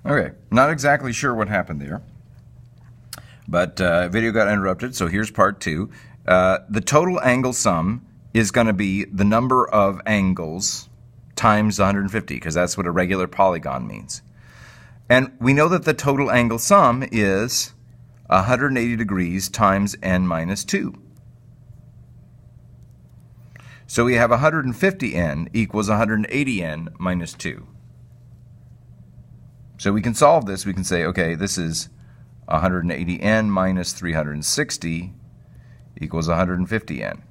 Okay, not exactly sure what happened there, but video got interrupted, so here's part two. The total angle sum is going to be the number of angles times 150, because that's what a regular polygon means. And we know that the total angle sum is 180 degrees times n minus 2. So we have 150n equals 180n minus 2. So we can solve this. We can say, okay, this is 180n minus 360 equals 150n.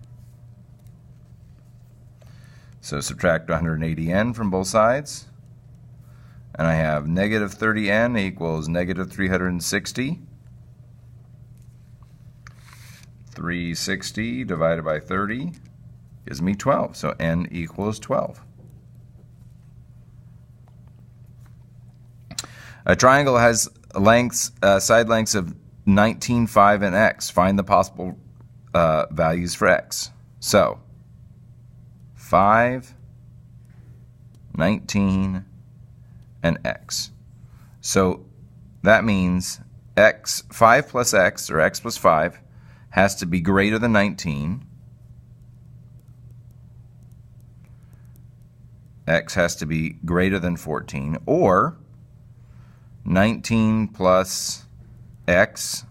So subtract 180n from both sides. And I have negative 30n equals negative 360. 360 divided by 30 gives me 12. So n equals 12. A triangle has lengths, side lengths of 19, 5, and x. Find the possible values for x. So 5, 19, and x. So that means x, 5 plus x, or x plus 5, has to be greater than 19. X has to be greater than 14, or 19 plus x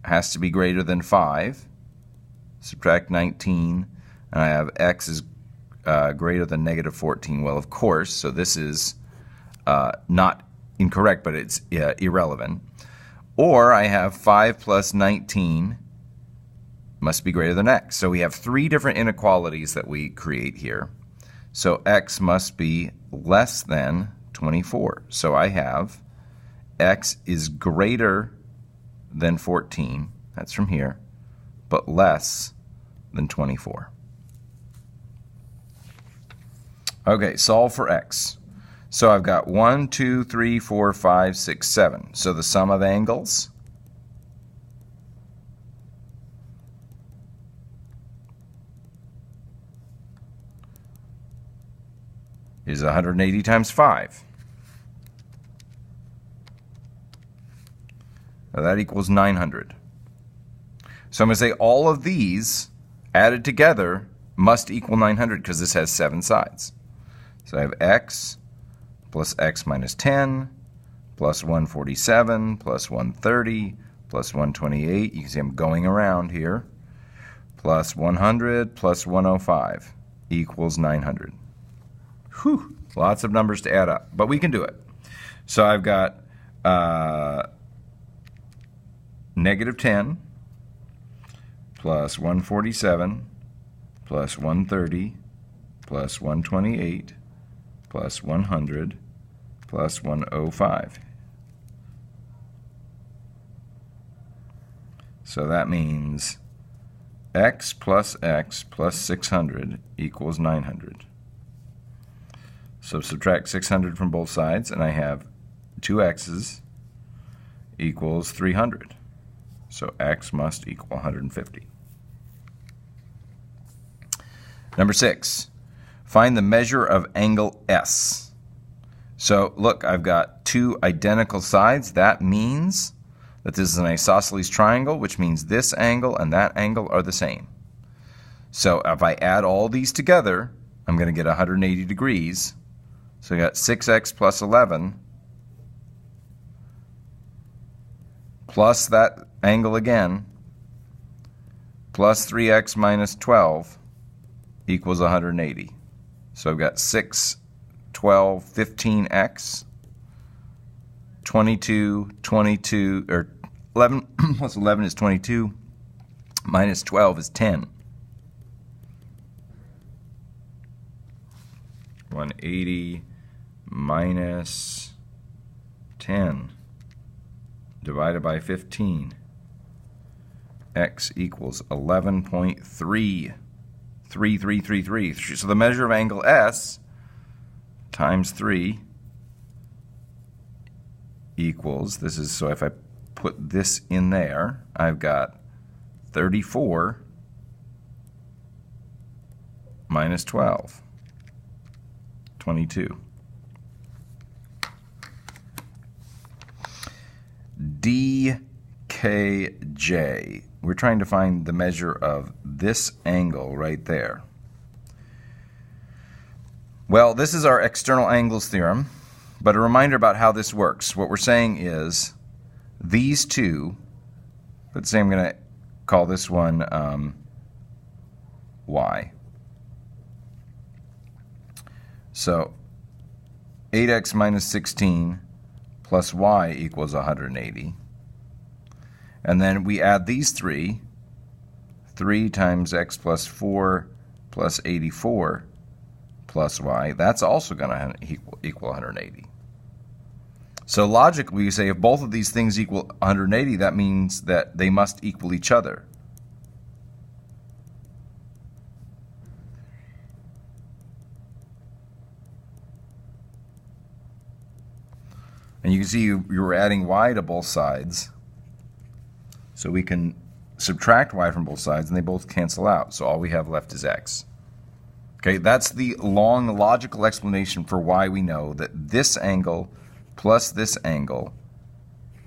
has to be greater than 5. Subtract 19, and I have x is greater than negative 14. Well, of course, so this is not incorrect, but it's irrelevant. Or I have 5 plus 19 must be greater than x. So we have three different inequalities that we create here. So x must be less than 24. So I have x is greater than 14, that's from here, but less than 24. Okay, solve for x. So I've got 1, 2, 3, 4, 5, 6, 7. So the sum of angles is 180 times 5. Now that equals 900. So I'm going to say all of these added together must equal 900 because this has 7 sides. So I have x plus x minus 10 plus 147 plus 130 plus 128. You can see I'm going around here. Plus 100 plus 105 equals 900. Whew, lots of numbers to add up, but we can do it. So I've got negative 10 plus 147 plus 130 plus 128 plus 100 plus 105. So that means x plus 600 equals 900. So subtract 600 from both sides, and I have 2 x's equals 300. So x must equal 150. Number 6, find the measure of angle S. So look, I've got 2 identical sides. That means that this is an isosceles triangle, which means this angle and that angle are the same. So if I add all these together, I'm going to get 180 degrees. So I got 6x plus 11 plus that angle again plus 3x minus 12 equals 180. So I've got 6, 12, 15x, 22, 22, or 11 plus 11 is 22, minus 12 is 10. 180 minus 10 divided by 15. X equals 11.33333. So the measure of angle S times 3 equals, this is, so if I put this in there, I've got 34 minus 12. 22. DKJ. We're trying to find the measure of this angle right there. Well, this is our external angles theorem, but a reminder about how this works. What we're saying is these two, let's say I'm going to call this one y. So 8x minus 16 plus y equals 180. And then we add these three, 3 times x plus 4 plus 84 plus y. That's also going to equal 180. So logically, you say if both of these things equal 180, that means that they must equal each other. And you can see you were adding y to both sides. So we can subtract y from both sides, and they both cancel out. So all we have left is x. Okay, that's the long logical explanation for why we know that this angle plus this angle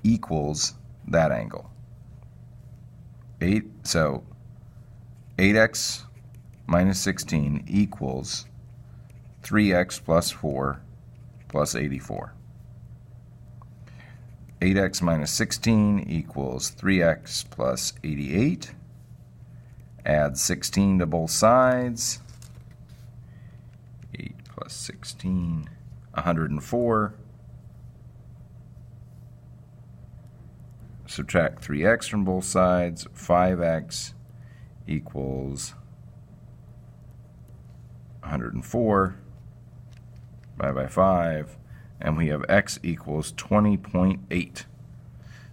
equals that angle. So 8x minus 16 equals 3x plus 4 plus 84. 8x minus 16 equals 3x plus 88. Add 16 to both sides. 8 plus 16, 104. Subtract 3x from both sides. 5x equals 104. By 5. And we have x equals 20.8.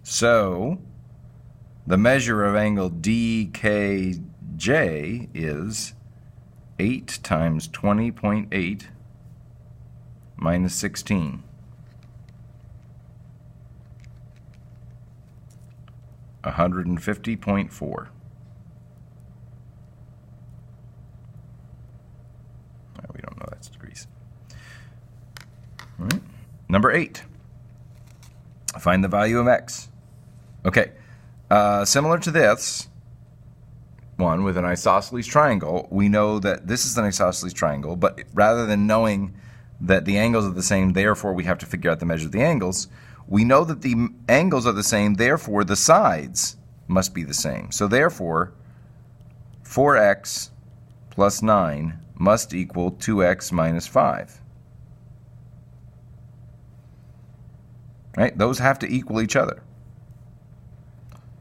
So the measure of angle DKJ is 8 times 20.8 minus 16. 150.4. We don't know that's degrees. All right. Number 8, find the value of x. Okay, similar to this one with an isosceles triangle, we know that this is an isosceles triangle, but rather than knowing that the angles are the same, therefore we have to figure out the measure of the angles, we know that the angles are the same, therefore the sides must be the same. So therefore, 4x plus 9 must equal 2x minus 5. Right? Those have to equal each other.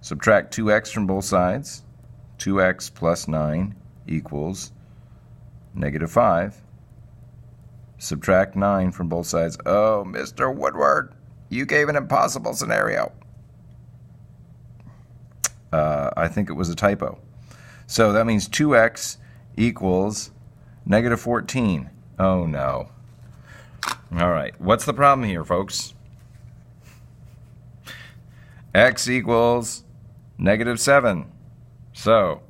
Subtract 2x from both sides. 2x plus 9 equals negative 5. Subtract 9 from both sides. Oh, Mr. Woodward, you gave an impossible scenario. I think it was a typo. So that means 2x equals negative 14. Oh, no. All right. What's the problem here, folks? X equals negative 7. So,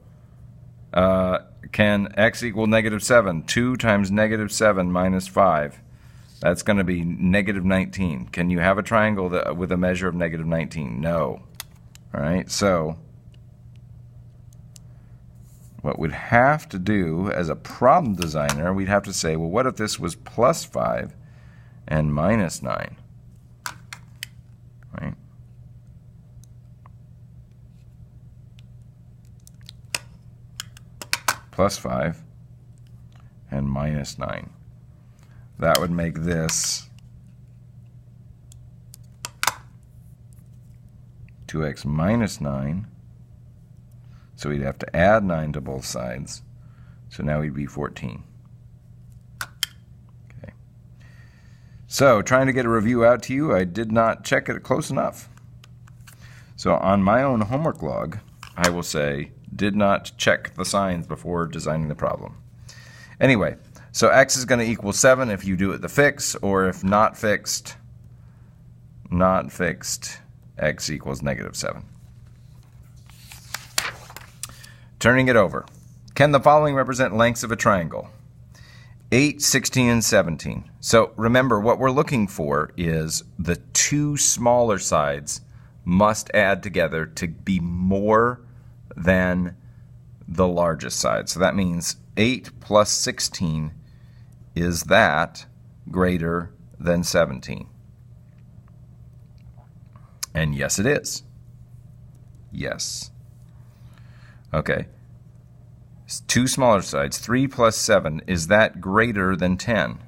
can x equal negative 7? 2 times negative 7 minus 5. That's going to be negative 19. Can you have a triangle with a measure of negative 19? No. All right, so what we'd have to do as a problem designer, we'd have to say, well, what if this was plus 5 and minus 9? Right? Plus 5 and minus 9. That would make this 2x minus 9. So we'd have to add 9 to both sides. So now we'd be 14. Okay. So trying to get a review out to you, I did not check it close enough. So on my own homework log, I will say, did not check the signs before designing the problem. Anyway, so x is going to equal 7 if you do it the fix, or if not fixed, x equals negative 7. Turning it over. Can the following represent lengths of a triangle? 8, 16, and 17. So remember, what we're looking for is the two smaller sides must add together to be more than the largest side. So that means 8 plus 16, is that greater than 17? And yes, it is. Yes. Okay. Two smaller sides, 3 plus 7, is that greater than 10?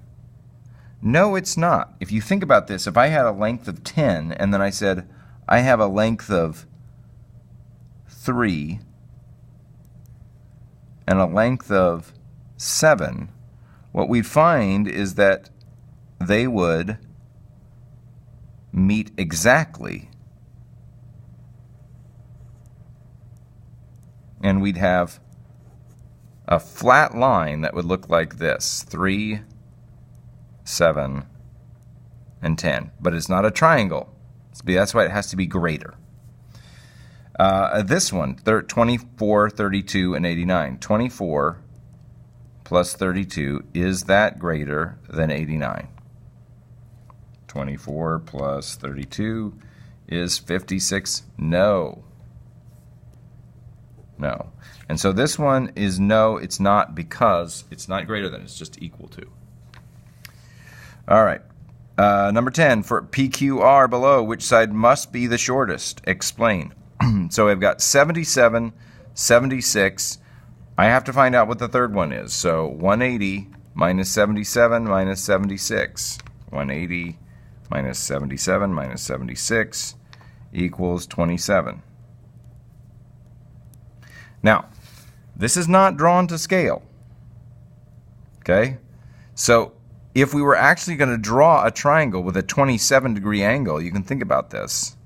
No, it's not. If you think about this, if I had a length of 10 and then I said I have a length of 3 and a length of 7, what we'd find is that they would meet exactly. And we'd have a flat line that would look like this: 3, 7, and 10. But it's not a triangle. That's why it has to be greater. This one, 24, 32, and 89. 24 plus 32, is that greater than 89? 24 plus 32 is 56. No. No. And so this one is no, it's not, because it's not greater than, it's just equal to. All right. Number 10, for PQR below, which side must be the shortest? Explain. So I've got 77, 76. I have to find out what the third one is. So 180 minus 77 minus 76. 180 minus 77 minus 76 equals 27. Now, this is not drawn to scale. Okay? So if we were actually going to draw a triangle with a 27-degree angle, you can think about this.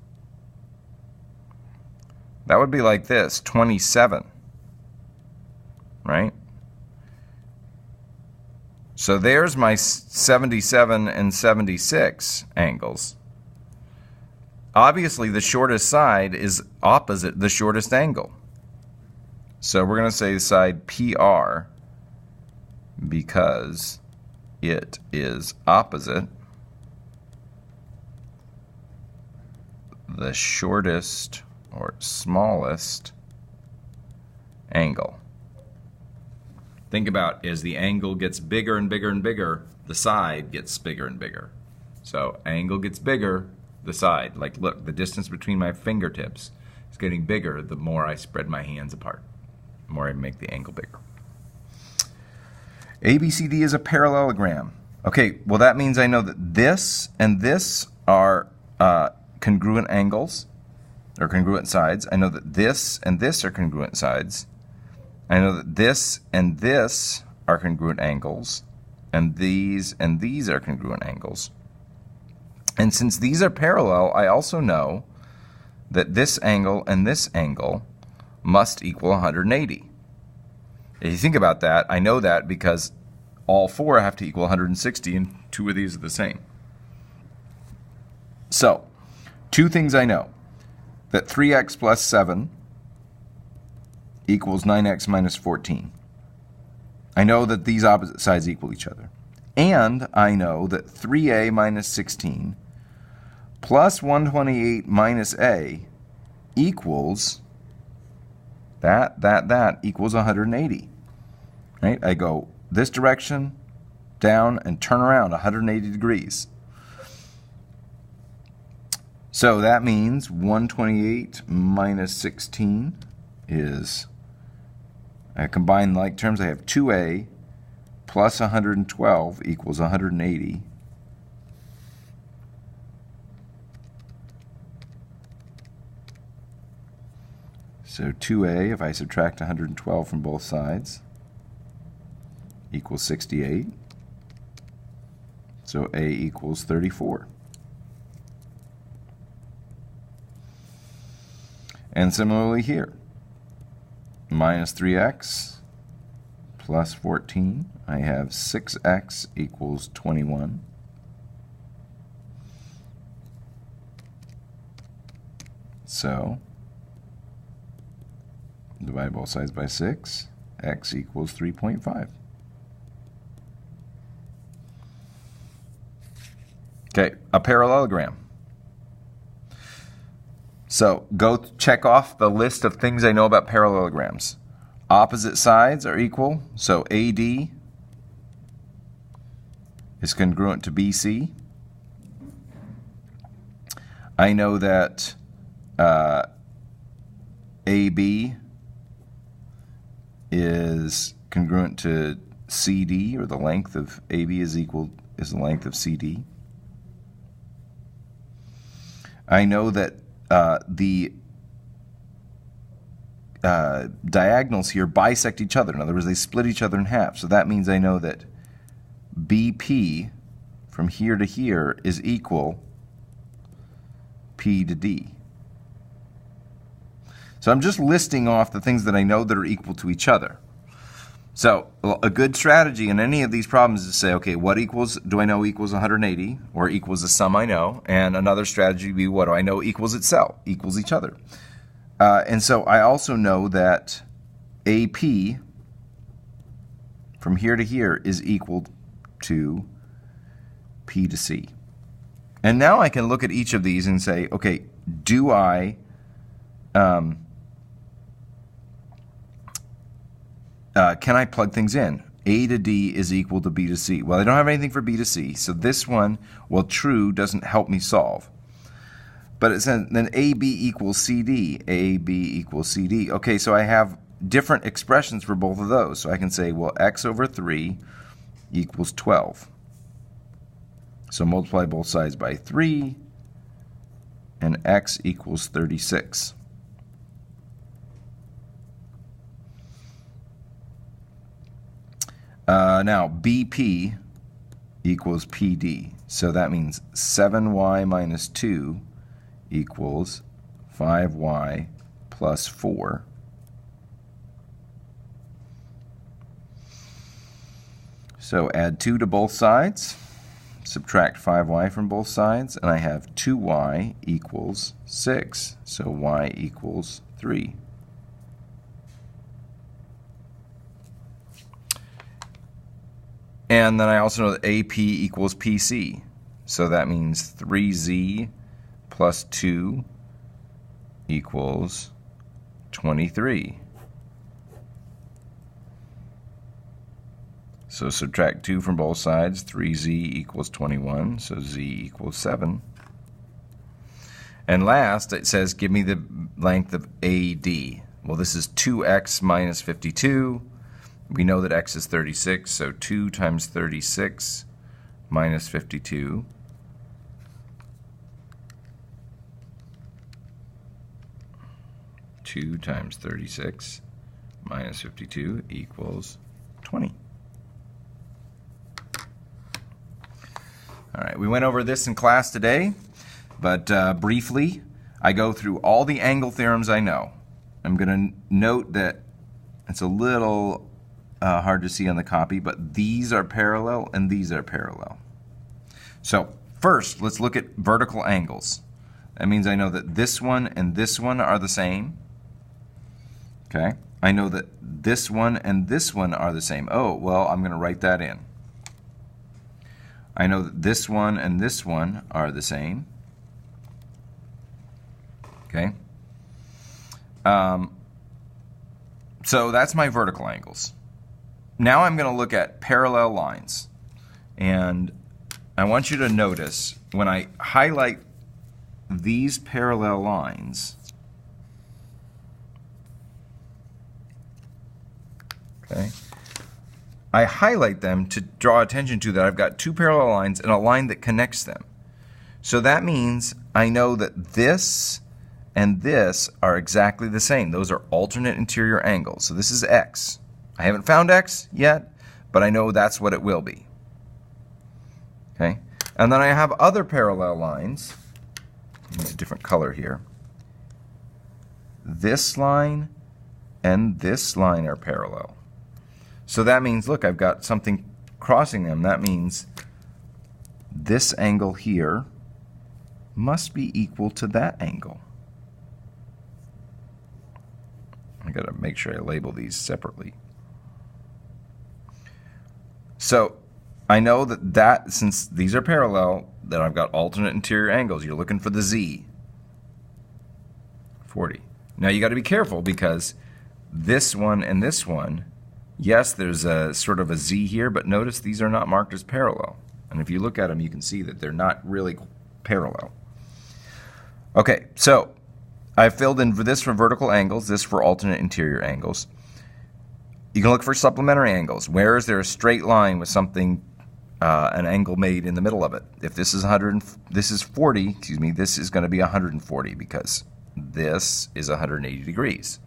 That would be like this, 27, right? So there's my 77 and 76 angles. Obviously, the shortest side is opposite the shortest angle. So we're going to say side PR because it is opposite the shortest or smallest angle. Think about, as the angle gets bigger and bigger and bigger, the side gets bigger and bigger. So angle gets bigger, the side. Like, look, the distance between my fingertips is getting bigger the more I spread my hands apart, the more I make the angle bigger. ABCD is a parallelogram. Okay, well that means I know that this and this are congruent angles, or congruent sides. I know that this and this are congruent sides. I know that this and this are congruent angles, and these are congruent angles. And since these are parallel, I also know that this angle and this angle must equal 180. If you think about that, I know that because all four have to equal 160, and two of these are the same. So, two things I know. That 3x plus 7 equals 9x minus 14. I know that these opposite sides equal each other. And I know that 3a minus 16 plus 128 minus a equals that equals 180. Right? I go this direction, down, and turn around 180 degrees. So that means 128 minus 16 is, I combine like terms, I have 2a plus 112 equals 180. So 2a, if I subtract 112 from both sides, equals 68. So a equals 34. And similarly here, minus 3x plus 14, I have 6x equals 21. So, divide both sides by 6, x equals 3.5. Okay, a parallelogram. So go check off the list of things I know about parallelograms. Opposite sides are equal, so AD is congruent to BC. I know that AB is congruent to CD, or the length of AB is the length of CD. I know that the diagonals here bisect each other. In other words, they split each other in half. So that means I know that BP from here to here is equal P to D. So I'm just listing off the things that I know that are equal to each other. So a good strategy in any of these problems is to say, okay, what do I know equals 180, or equals the sum I know? And another strategy would be, what do I know equals itself, equals each other? And so I also know that AP from here to here is equal to P to C. And now I can look at each of these and say, okay, do I can I plug things in? A to D is equal to B to C. Well, I don't have anything for B to C, so this one, well, true, doesn't help me solve. But it says then AB equals CD, AB equals CD. Okay, so I have different expressions for both of those. So I can say, well, x over 3 equals 12. So multiply both sides by 3, and x equals 36. Now, BP equals PD. So that means 7y minus 2 equals 5y plus 4. So add 2 to both sides, subtract 5y from both sides, and I have 2y equals 6. So y equals 3. And then I also know that AP equals PC. So that means 3z plus 2 equals 23. So subtract 2 from both sides. 3z equals 21, so z equals 7. And last, it says, give me the length of AD. Well, this is 2x minus 52. We know that x is 36, so 2 times 36 minus 52. Two times 36 minus 52 equals 20. All right, we went over this in class today, but briefly, I go through all the angle theorems I know. I'm going to note that it's a little hard to see on the copy, but these are parallel and these are parallel. So first, let's look at vertical angles. That means I know that this one and this one are the same. Okay, I know that this one and this one are the same. Oh, well, I'm going to write that in. I know that this one and this one are the same. Okay. So that's my vertical angles. Now I'm going to look at parallel lines. And I want you to notice when I highlight these parallel lines, okay, I highlight them to draw attention to that I've got two parallel lines and a line that connects them. So that means I know that this and this are exactly the same. Those are alternate interior angles. So this is x. I haven't found x yet, but I know that's what it will be. Okay? And then I have other parallel lines. Use a different color here. This line and this line are parallel. So that means, look, I've got something crossing them. That means this angle here must be equal to that angle. I got to make sure I label these separately. So I know that since these are parallel, that I've got alternate interior angles. You're looking for the z. 40. Now you got to be careful because this one and this one, yes, there's a sort of a Z here, but notice these are not marked as parallel. And if you look at them, you can see that they're not really parallel. Okay, so I filled in this for vertical angles, this for alternate interior angles. You can look for supplementary angles. Where is there a straight line with something, an angle made in the middle of it? If this is 40, excuse me, this is going to be 140 because this is 180 degrees.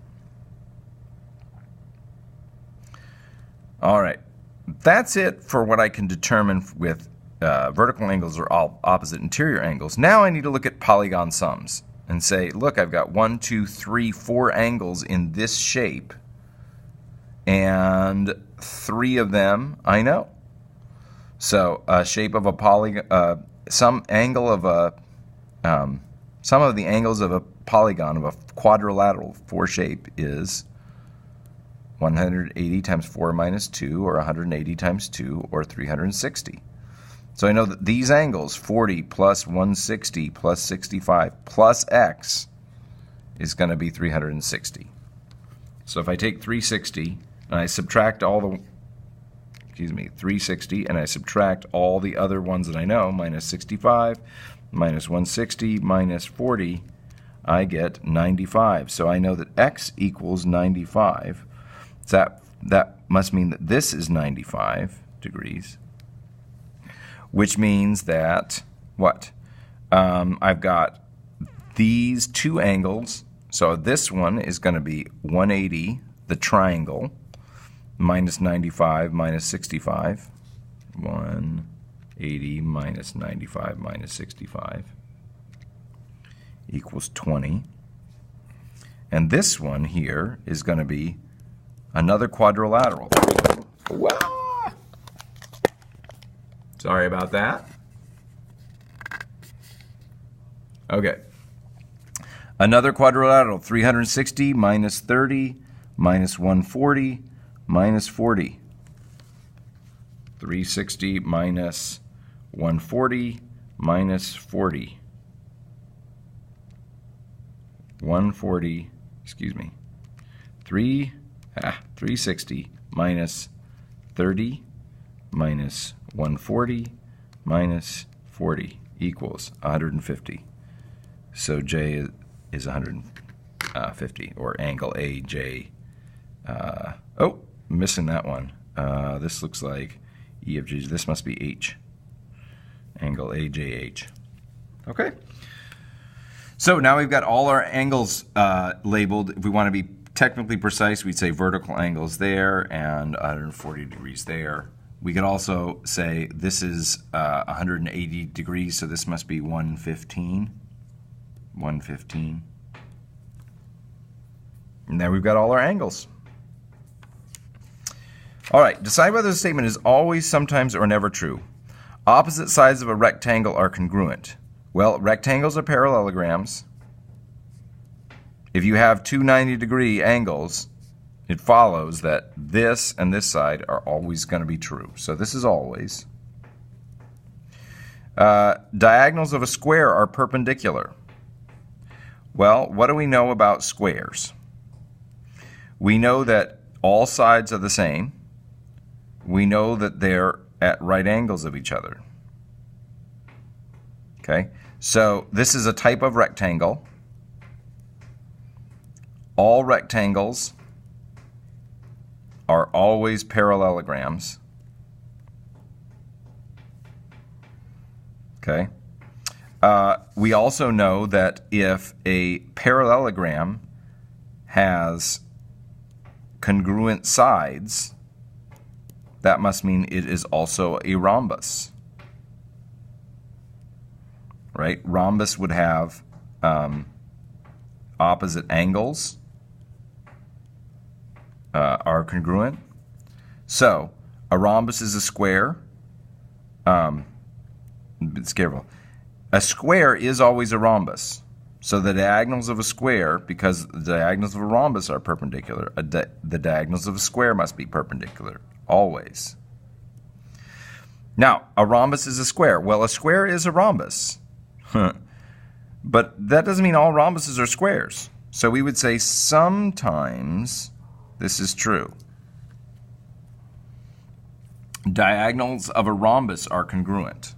All right, that's it for what I can determine with vertical angles or opposite interior angles. Now I need to look at polygon sums and say, look, I've got 1, 2, 3, 4 angles in this shape, and 3 of them I know. So a shape of a polygon, some of the angles of a polygon of a quadrilateral 4 shape is 180 times 4 minus 2, or 180 times 2, or 360. So I know that these angles, 40 plus 160 plus 65 plus x, is going to be 360. So if I take 360 and I subtract all the, 360, and I subtract all the other ones that I know, minus 65, minus 160, minus 40, I get 95. So I know that x equals 95. So that must mean that this is 95 degrees, which means that, what? I've got these 2 angles. So this one is going to be 180, the triangle, minus 95 minus 65. 180 minus 95 minus 65 equals 20. And this one here is going to be another quadrilateral. Wow. Sorry about that. Okay. Another quadrilateral, 360 minus 30 minus 140 minus 40. 360 minus 140 minus 40. 140, excuse me. 360 minus 30 minus 140 minus 40 equals 150. So J is 150, or angle AJ. Oh, missing that one. This looks like E of G. This must be H. Angle AJH. Okay. So now we've got all our angles labeled. If we want to be technically precise, we'd say vertical angles there and 140 degrees there. We could also say this is 180 degrees, so this must be 115. 115. And there we've got all our angles. All right, decide whether the statement is always, sometimes, or never true. Opposite sides of a rectangle are congruent. Well, rectangles are parallelograms. If you have two 90-degree angles, it follows that this and this side are always going to be true. So this is always. Diagonals of a square are perpendicular. Well, what do we know about squares? We know that all sides are the same. We know that they're at right angles of each other. Okay, so this is a type of rectangle. All rectangles are always parallelograms. Okay. We also know that if a parallelogram has congruent sides, that must mean it is also a rhombus. Right? Rhombus would have opposite angles are congruent. So a rhombus is a square. It's careful. A square is always a rhombus. So the diagonals of a square, because the diagonals of a rhombus are perpendicular, the diagonals of a square must be perpendicular, always. Now, a rhombus is a square. Well, a square is a rhombus. But that doesn't mean all rhombuses are squares. So we would say sometimes this is true. Diagonals of a rhombus are congruent.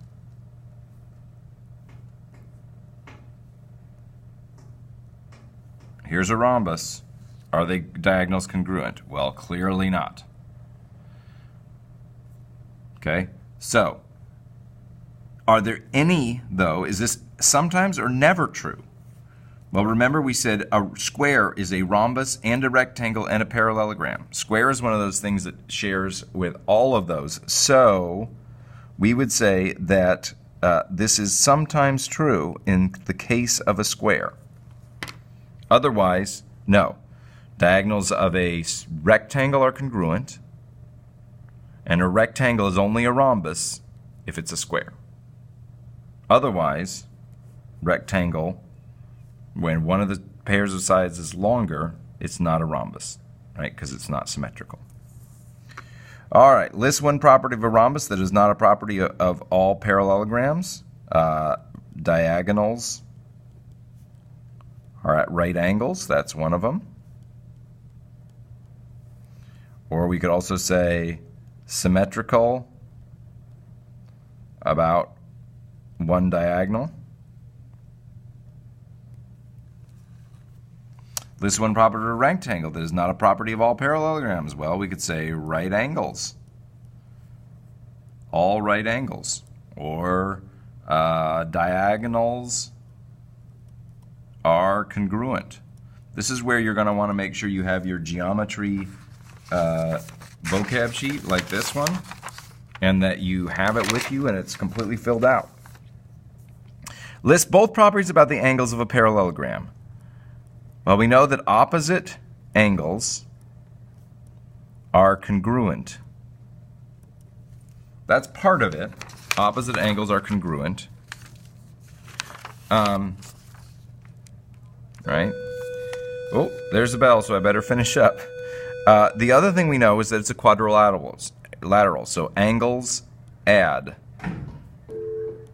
Here's a rhombus. Are the diagonals congruent? Well, clearly not. Okay, so are there any, though, is this sometimes or never true? Well, remember we said a square is a rhombus and a rectangle and a parallelogram. Square is one of those things that shares with all of those. So we would say that this is sometimes true in the case of a square. Otherwise, no. Diagonals of a rectangle are congruent, and a rectangle is only a rhombus if it's a square. Otherwise, rectangle, when one of the pairs of sides is longer, it's not a rhombus, right? Because it's not symmetrical. All right, list one property of a rhombus that is not a property of all parallelograms. Diagonals are at right angles. That's one of them. Or we could also say symmetrical about one diagonal. List one property of a rectangle that is not a property of all parallelograms. Well, we could say right angles. All right angles. Or diagonals are congruent. This is where you're going to want to make sure you have your geometry vocab sheet like this one, and that you have it with you and it's completely filled out. List both properties about the angles of a parallelogram. Well, we know that opposite angles are congruent. That's part of it. Opposite angles are congruent. Right? Oh, there's the bell, so I better finish up. The other thing we know is that it's a quadrilateral. So angles add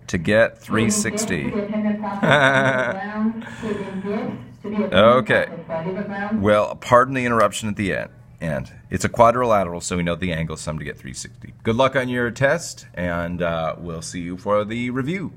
to get 360. Okay. Well, pardon the interruption at the end. It's a quadrilateral, so we know the angle sum to get 360. Good luck on your test, and we'll see you for the review.